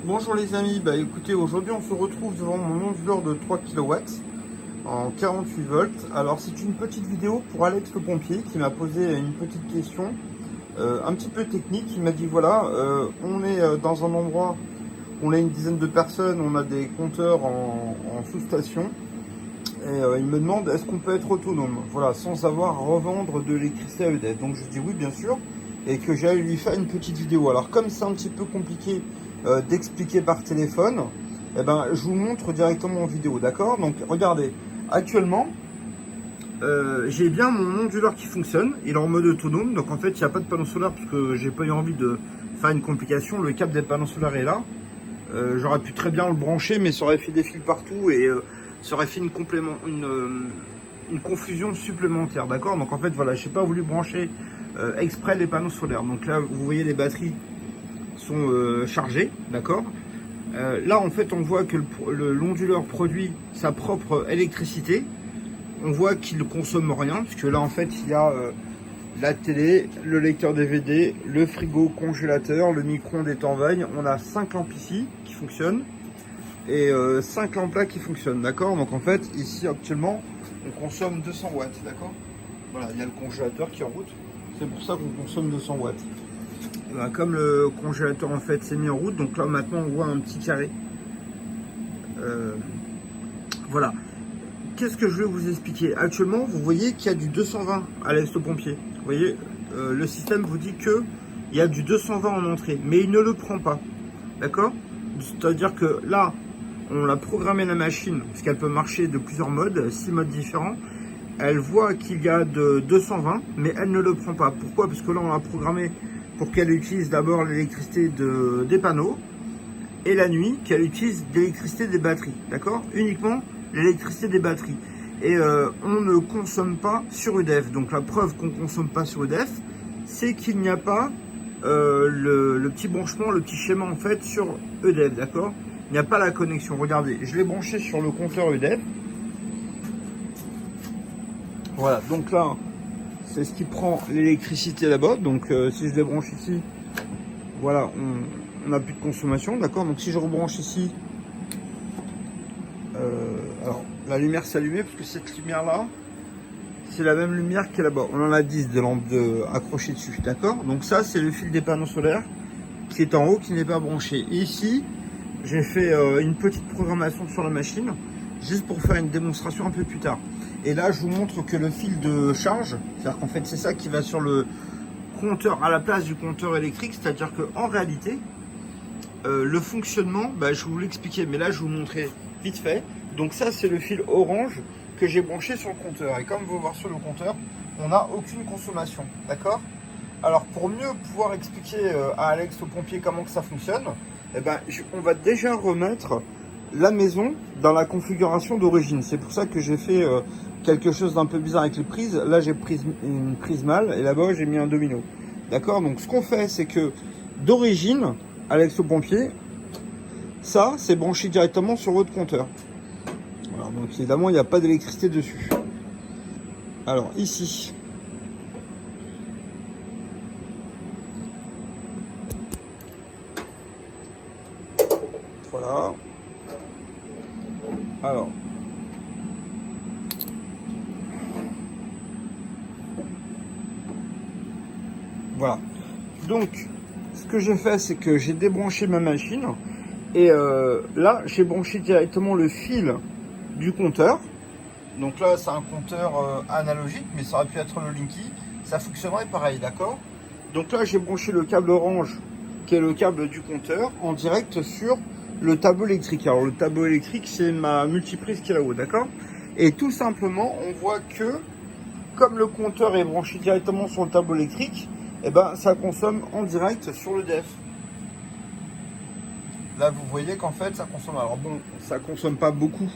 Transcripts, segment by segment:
Bonjour les amis, écoutez, aujourd'hui on se retrouve devant mon onduleur de 3 kW en 48 volts. Alors c'est une petite vidéo pour Alex le pompier qui m'a posé une petite question un petit peu technique. Il m'a dit voilà, on est dans un endroit, on a une dizaine de personnes, on a des compteurs en sous-station et il me demande est-ce qu'on peut être autonome, voilà, sans avoir à revendre de l'électricité à EDF. Donc je dis oui bien sûr et que j'allais lui faire une petite vidéo. Alors comme c'est un petit peu compliqué d'expliquer par téléphone, eh ben, je vous montre directement en vidéo, d'accord? Donc regardez, actuellement j'ai bien mon onduleur qui fonctionne, il est en mode autonome, donc en fait il n'y a pas de panneau solaire parce que j'ai pas eu envie de faire une complication. Le câble des panneaux solaires est là, j'aurais pu très bien le brancher mais ça aurait fait des fils partout et ça aurait fait une confusion supplémentaire, d'accord? Donc en fait voilà, j'ai pas voulu brancher exprès les panneaux solaires. Donc là vous voyez les batteries sont chargées, d'accord? Là en fait on voit que l'onduleur produit sa propre électricité. On voit qu'il ne consomme rien puisque là en fait il y a la télé, le lecteur DVD, le frigo congélateur, le micro-ondes est en veille. On a 5 lampes ici qui fonctionnent et 5 lampes là qui fonctionnent, d'accord? Donc en fait ici actuellement on consomme 200 watts, d'accord? Voilà, il y a le congélateur qui est en route, c'est pour ça qu'on consomme 200 watts. Comme le congélateur en fait s'est mis en route, donc là maintenant on voit un petit carré. Voilà. Qu'est-ce que je vais vous expliquer? Actuellement, vous voyez qu'il y a du 220 à l'Est pompier. Vous voyez, le système vous dit que il y a du 220 en entrée, mais il ne le prend pas. D'accord? C'est-à-dire que là, on l'a programmé la machine, parce qu'elle peut marcher de plusieurs modes, 6 modes différents. Elle voit qu'il y a de 220, mais elle ne le prend pas. Pourquoi? Parce que là, on l'a programmé pour qu'elle utilise d'abord l'électricité des panneaux, et la nuit, qu'elle utilise l'électricité des batteries. D'accord? Uniquement l'électricité des batteries. Et on ne consomme pas sur EDF. Donc la preuve qu'on ne consomme pas sur EDF, c'est qu'il n'y a pas le petit branchement, le petit schéma en fait sur EDF, d'accord? Il n'y a pas la connexion. Regardez, je l'ai branché sur le compteur EDF. Voilà, donc là, c'est ce qui prend l'électricité là-bas. Donc si je les branche ici, voilà, on n'a plus de consommation, d'accord? Donc si je rebranche ici, alors la lumière s'est allumée parce que cette lumière là c'est la même lumière qui est là-bas. On en a 10 de lampes accrochées dessus, d'accord? Donc ça c'est le fil des panneaux solaires qui est en haut, qui n'est pas branché. Et ici j'ai fait une petite programmation sur la machine juste pour faire une démonstration un peu plus tard. Et là je vous montre que le fil de charge, c'est-à-dire qu'en fait c'est ça qui va sur le compteur à la place du compteur électrique, c'est-à-dire que en réalité le fonctionnement, je vous l'expliquais, mais là je vous montrais vite fait. Donc ça c'est le fil orange que j'ai branché sur le compteur. Et comme vous voir sur le compteur, on n'a aucune consommation, d'accord? Alors pour mieux pouvoir expliquer à Alex au pompier comment que ça fonctionne, on va déjà remettre la maison dans la configuration d'origine. C'est pour ça que j'ai fait quelque chose d'un peu bizarre avec les prises. Là j'ai pris une prise mâle et là-bas j'ai mis un domino, d'accord? Donc ce qu'on fait c'est que d'origine, Alex au pompier, ça c'est branché directement sur votre compteur. Alors, donc évidemment il n'y a pas d'électricité dessus. Alors ici, voilà. Alors voilà. Donc ce que j'ai fait c'est que j'ai débranché ma machine et là j'ai branché directement le fil du compteur. Donc là c'est un compteur analogique, mais ça aurait pu être le Linky, ça fonctionnerait pareil, d'accord? Donc là j'ai branché le câble orange qui est le câble du compteur en direct sur le tableau électrique. Alors le tableau électrique c'est ma multiprise qui est là-haut, d'accord? Et tout simplement on voit que comme le compteur est branché directement sur le tableau électrique, ça consomme en direct sur le DEF. Là vous voyez qu'en fait ça consomme, alors bon ça consomme pas beaucoup,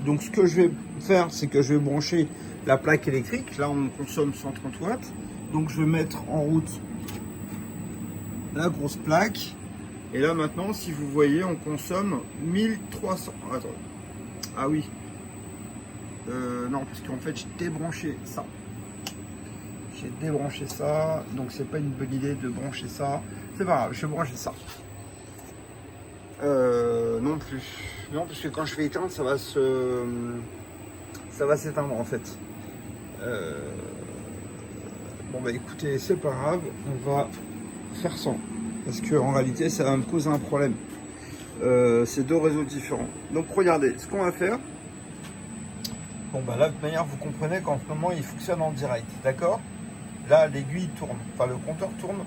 donc ce que je vais faire c'est que je vais brancher la plaque électrique. Là on consomme 130 watts, donc je vais mettre en route la grosse plaque et là maintenant si vous voyez on consomme 1300. Attends. Ah oui, non parce qu'en fait j'ai débranché ça, donc c'est pas une bonne idée de brancher ça, c'est pas grave, je vais brancher ça. Non plus. Non, parce que quand je vais éteindre, ça va s'éteindre en fait. Bon bah écoutez, c'est pas grave, on va faire sans. Parce que en réalité, ça va me causer un problème. C'est deux réseaux différents. Donc regardez, ce qu'on va faire. Bon bah là, de toute manière, vous comprenez qu'en ce moment, il fonctionne en direct, d'accord? Là, l'aiguille tourne, enfin le compteur tourne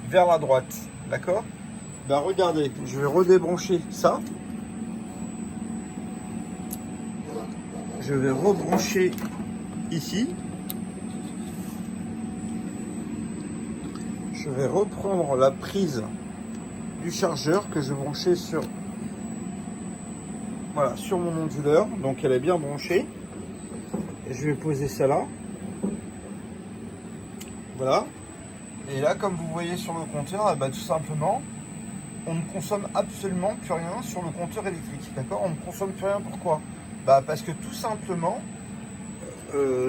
vers la droite, d'accord? Bah regardez, je vais redébrancher ça. Je vais rebrancher ici. Je vais reprendre la prise du chargeur que je vais brancher sur, voilà, sur mon onduleur. Donc elle est bien branchée. Et je vais poser ça là. Voilà. Et là, comme vous voyez sur le compteur, eh ben, tout simplement, on ne consomme absolument plus rien sur le compteur électrique. D'accord? On ne consomme plus rien. Pourquoi? Bah, parce que tout simplement,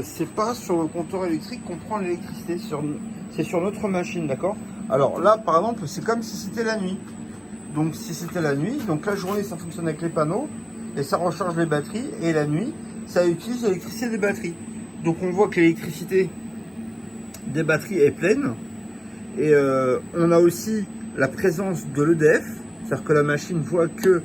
c'est pas sur le compteur électrique qu'on prend l'électricité. C'est sur notre machine. D'accord? Alors là, par exemple, c'est comme si c'était la nuit. Donc si c'était la nuit, donc la journée, ça fonctionne avec les panneaux et ça recharge les batteries. Et la nuit, ça utilise l'électricité des batteries. Donc on voit que l'électricité des batteries est pleine. Et on a aussi la présence de l'EDF, c'est-à-dire que la machine voit que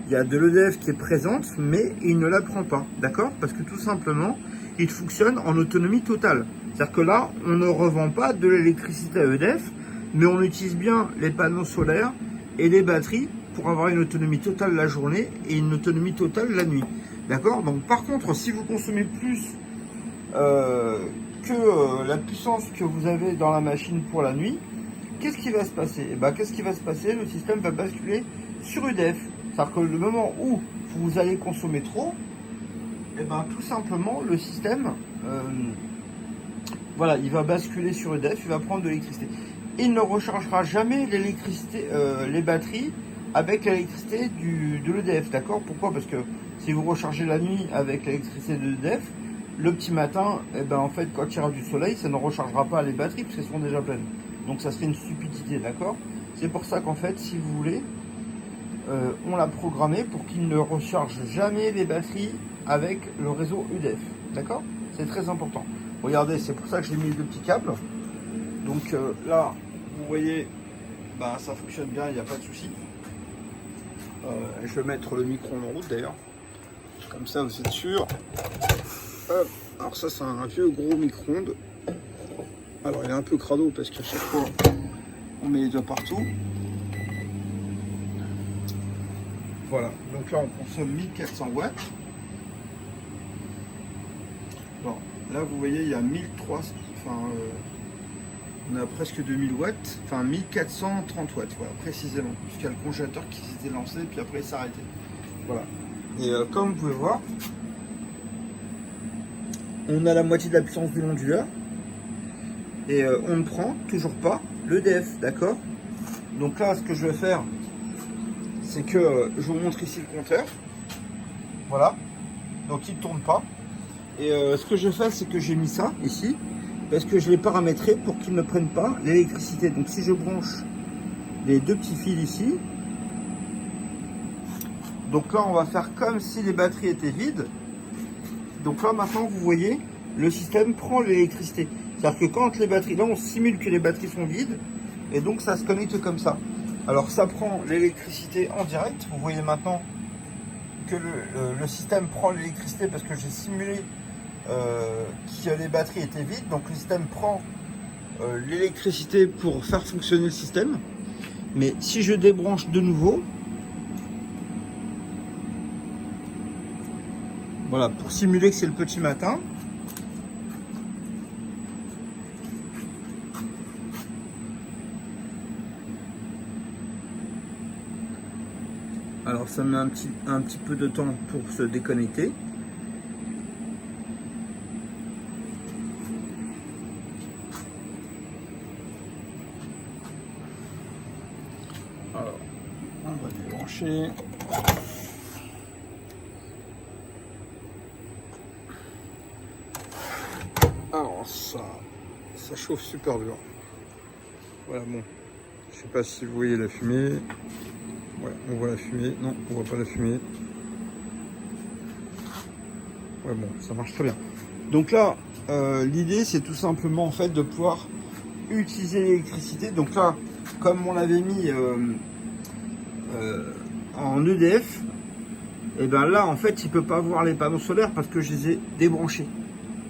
il y a de l'EDF qui est présente, mais il ne la prend pas, d'accord? Parce que tout simplement, il fonctionne en autonomie totale. C'est-à-dire que là, on ne revend pas de l'électricité à EDF, mais on utilise bien les panneaux solaires et les batteries pour avoir une autonomie totale la journée et une autonomie totale la nuit, d'accord? Donc par contre, si vous consommez plus que la puissance que vous avez dans la machine pour la nuit, qu'est-ce qui va se passer? Et ben, qu'est-ce qui va se passer? Le système va basculer sur EDF. C'est-à-dire que le moment où vous allez consommer trop, et ben, tout simplement, le système, voilà, il va basculer sur EDF, il va prendre de l'électricité. Il ne rechargera jamais l'électricité, les batteries avec l'électricité de l'EDF, d'accord? Pourquoi? Parce que si vous rechargez la nuit avec l'électricité de l'EDF, le petit matin, eh ben, en fait, quand il y aura du soleil, ça ne rechargera pas les batteries parce qu'elles seront déjà pleines. Donc ça serait une stupidité, d'accord? C'est pour ça qu'en fait, si vous voulez, on l'a programmé pour qu'il ne recharge jamais les batteries avec le réseau EDF, d'accord? C'est très important. Regardez, c'est pour ça que j'ai mis les deux petits câbles. Donc là, vous voyez, bah, ça fonctionne bien, il n'y a pas de souci. Je vais mettre le micro en route d'ailleurs, comme ça vous êtes sûr. Hop. Alors ça, c'est un vieux gros micro-ondes. Alors il est un peu crado parce qu'à chaque fois on met les doigts partout. Voilà, donc là on consomme 1400 watts. Bon, là vous voyez il y a 1300, enfin on a presque 2000 watts, enfin 1430 watts, voilà, précisément, puisqu'il y a le congélateur qui s'était lancé et puis après il s'est arrêté. Voilà. Et comme vous pouvez voir, on a la moitié de la puissance du onduleur. Et on ne prend toujours pas l'EDF, d'accord? Donc là, ce que je vais faire, c'est que je vous montre ici le compteur. Voilà. Donc il ne tourne pas. Et ce que je fais, c'est que j'ai mis ça ici, parce que je l'ai paramétré pour qu'il ne prenne pas l'électricité. Donc si je branche les deux petits fils ici, donc là, on va faire comme si les batteries étaient vides. Donc là, maintenant, vous voyez, le système prend l'électricité. C'est-à-dire que quand les batteries, là on simule que les batteries sont vides et donc ça se connecte comme ça. Alors ça prend l'électricité en direct. Vous voyez maintenant que le système prend l'électricité parce que j'ai simulé que les batteries étaient vides. Donc le système prend l'électricité pour faire fonctionner le système. Mais si je débranche de nouveau, voilà, pour simuler que c'est le petit matin. Alors ça met un petit peu de temps pour se déconnecter. Alors, on va débrancher. Alors ça chauffe super dur. Voilà, bon, Je sais pas si vous voyez la fumée. Ouais, on voit la fumée. Non, on voit pas la fumée. Ouais, bon, ça marche très bien. Donc là, l'idée, c'est tout simplement en fait de pouvoir utiliser l'électricité. Donc là, comme on l'avait mis en EDF, et ben là, en fait, il peut pas voir les panneaux solaires parce que je les ai débranchés.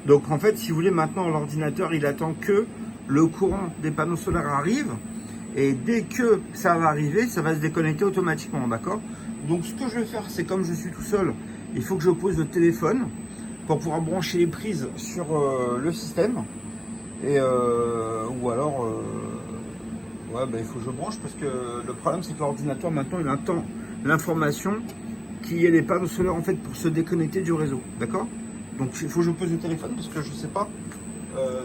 Donc en fait, si vous voulez, maintenant, l'ordinateur, il attend que le courant des panneaux solaires arrive. Et dès que ça va arriver, ça va se déconnecter automatiquement, d'accord? Donc ce que je vais faire, c'est comme je suis tout seul, il faut que je pose le téléphone pour pouvoir brancher les prises sur le système. Et ou alors, ouais, bah, il faut que je branche parce que le problème, c'est que l'ordinateur, maintenant, il attend l'information qu'il y ait les panneaux solaires, en fait, pour se déconnecter du réseau, d'accord? Donc il faut que je pose le téléphone parce que je ne sais pas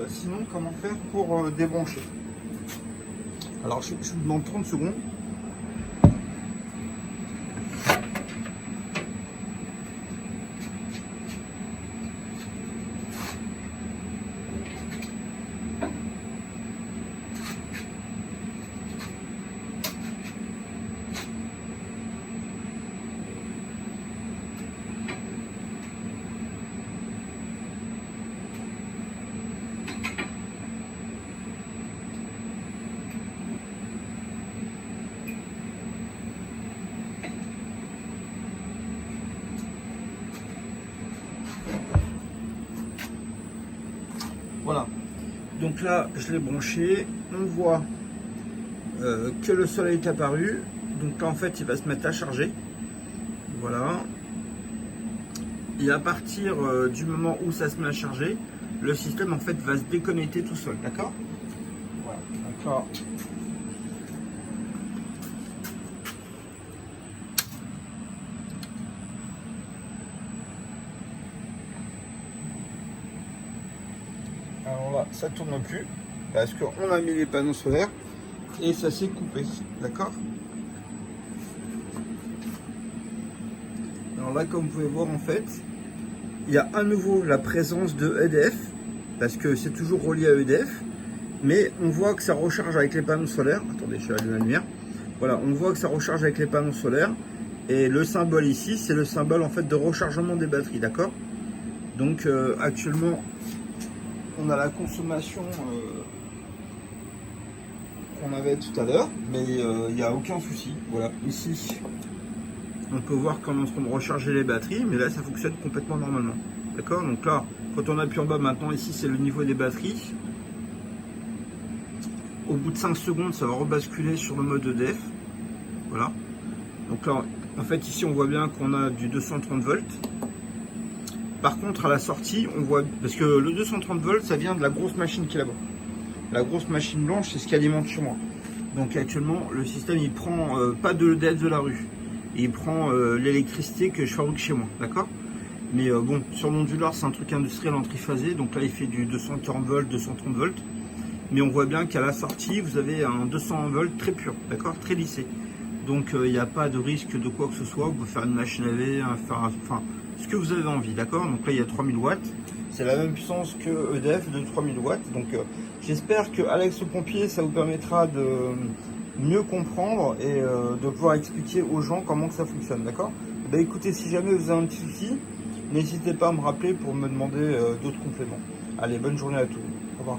sinon comment faire pour débrancher. Alors je vous demande 30 secondes. Voilà, donc là je l'ai branché, on voit que le soleil est apparu, donc là en fait il va se mettre à charger, voilà, et à partir du moment où ça se met à charger, le système en fait va se déconnecter tout seul, d'accord? Voilà, donc là, alors là, ça ne tourne plus parce qu'on a mis les panneaux solaires et ça s'est coupé, d'accord? Alors là, comme vous pouvez voir, en fait, il y a à nouveau la présence de EDF parce que c'est toujours relié à EDF, mais on voit que ça recharge avec les panneaux solaires. Attendez, je vais allumer la lumière. Voilà, on voit que ça recharge avec les panneaux solaires et le symbole ici, c'est le symbole en fait de rechargement des batteries, d'accord? Donc actuellement, on a la consommation qu'on avait tout à l'heure, mais il n'y a aucun souci. Voilà, ici, on peut voir qu'on est en train de recharger les batteries, mais là, ça fonctionne complètement normalement. D'accord? Donc là, quand on appuie en bas maintenant, ici, c'est le niveau des batteries. Au bout de 5 secondes, ça va rebasculer sur le mode EDF. Voilà. Donc là, en fait, ici, on voit bien qu'on a du 230 volts. Par contre, à la sortie, on voit, parce que le 230 volts, ça vient de la grosse machine qui est là-bas. La grosse machine blanche, c'est ce qui alimente chez moi. Donc actuellement, le système, il prend pas de l'EDF de la rue. Il prend l'électricité que je fabrique chez moi, d'accord? Mais bon, sur l'onduleur, c'est un truc industriel en triphasé. Donc là, il fait du 240 volts, 230 volts. Mais on voit bien qu'à la sortie, vous avez un 220 volts très pur, d'accord? Très lissé. Donc il n'y a pas de risque de quoi que ce soit. Vous pouvez faire une machine à laver, enfin, ce que vous avez envie, d'accord? Donc là, il y a 3000 watts. C'est la même puissance que EDF de 3000 watts. Donc j'espère que Alex le Pompier, ça vous permettra de mieux comprendre et de pouvoir expliquer aux gens comment que ça fonctionne, d'accord? Bah écoutez, si jamais vous avez un petit souci, n'hésitez pas à me rappeler pour me demander d'autres compléments. Allez, bonne journée à tous. Au revoir.